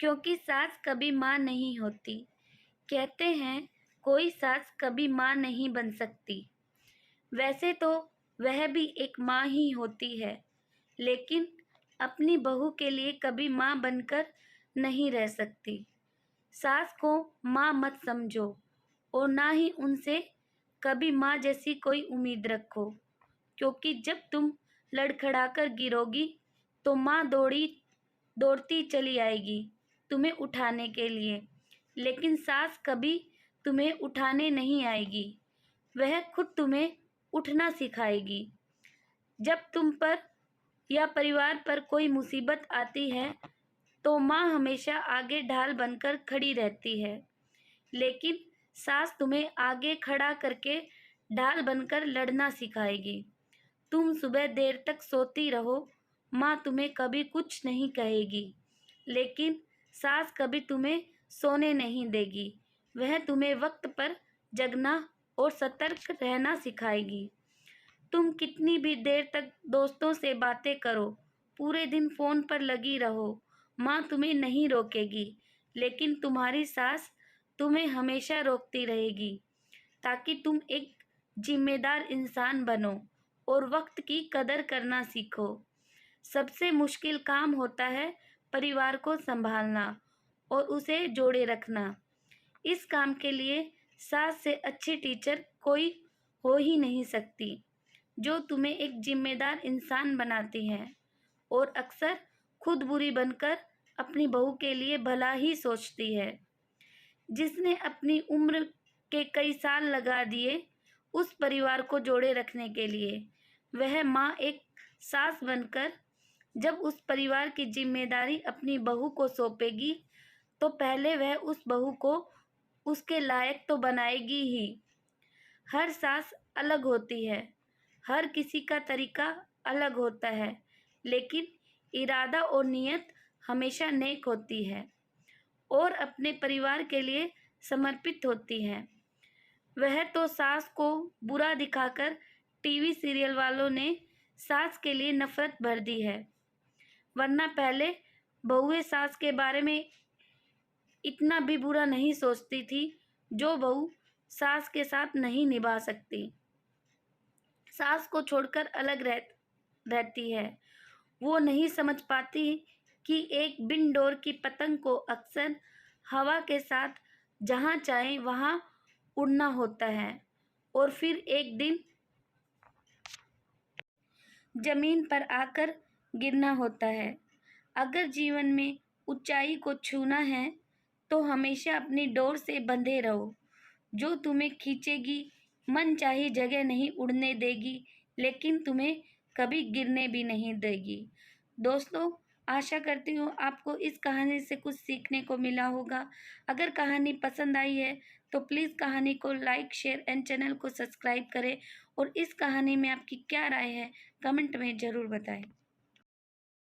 क्योंकि सास कभी माँ नहीं होती। कहते हैं कोई सास कभी माँ नहीं बन सकती। वैसे तो वह भी एक माँ ही होती है, लेकिन अपनी बहू के लिए कभी माँ बनकर नहीं रह सकती। सास को माँ मत समझो और ना ही उनसे कभी माँ जैसी कोई उम्मीद रखो, क्योंकि जब तुम लड़खड़ाकर गिरोगी तो माँ दौड़ती चली आएगी तुम्हें उठाने के लिए, लेकिन सास कभी तुम्हें उठाने नहीं आएगी, वह खुद तुम्हें उठना सिखाएगी। जब तुम पर या परिवार पर कोई मुसीबत आती है तो माँ हमेशा आगे ढाल बनकर खड़ी रहती है, लेकिन सास तुम्हें आगे खड़ा करके ढाल बनकर लड़ना सिखाएगी। तुम सुबह देर तक सोती रहो, माँ तुम्हें कभी कुछ नहीं कहेगी, लेकिन सास कभी तुम्हें सोने नहीं देगी। वह तुम्हें वक्त पर जगना और सतर्क रहना सिखाएगी। तुम कितनी भी देर तक दोस्तों से बातें करो, पूरे दिन फोन पर लगी रहो, माँ तुम्हें नहीं रोकेगी, लेकिन तुम्हारी सास तुम्हें हमेशा रोकती रहेगी, ताकि तुम एक जिम्मेदार इंसान बनो और वक्त की कदर करना सीखो। सबसे मुश्किल काम होता है परिवार को संभालना और उसे जोड़े रखना। इस काम के लिए सास से अच्छी टीचर कोई हो ही नहीं सकती, जो तुम्हें एक जिम्मेदार इंसान बनाती है और अक्सर खुद बुरी बनकर अपनी बहू के लिए भला ही सोचती है। जिसने अपनी उम्र के कई साल लगा दिए उस परिवार को जोड़े रखने के लिए, वह माँ एक सास बनकर जब उस परिवार की जिम्मेदारी अपनी बहू को सौंपेगी तो पहले वह उस बहू को उसके लायक तो बनाएगी ही। हर सास अलग होती है, हर किसी का तरीका अलग होता है, लेकिन इरादा और नीयत हमेशा नेक होती है और अपने परिवार के लिए समर्पित होती है। वह तो सास को बुरा दिखाकर टीवी सीरियल वालों ने सास के लिए नफरत भर दी है, वरना पहले बहुएं सास के बारे में इतना भी बुरा नहीं सोचती थी जो बहू सास के साथ नहीं निभा सकती, सास को छोड़कर अलग रहती है। वो नहीं समझ पाती कि एक बिन डोर की पतंग को अक्सर हवा के साथ जहाँ चाहे वहाँ उड़ना होता है और फिर एक दिन जमीन पर आकर गिरना होता है। अगर जीवन में ऊंचाई को छूना है तो हमेशा अपनी डोर से बंधे रहो, जो तुम्हें खींचेगी, मन चाही जगह नहीं उड़ने देगी, लेकिन तुम्हें कभी गिरने भी नहीं देगी। दोस्तों, आशा करती हूँ आपको इस कहानी से कुछ सीखने को मिला होगा। अगर कहानी पसंद आई है तो प्लीज़ कहानी को लाइक, शेयर एंड चैनल को सब्सक्राइब करें और इस कहानी में आपकी क्या राय है कमेंट में ज़रूर बताएं।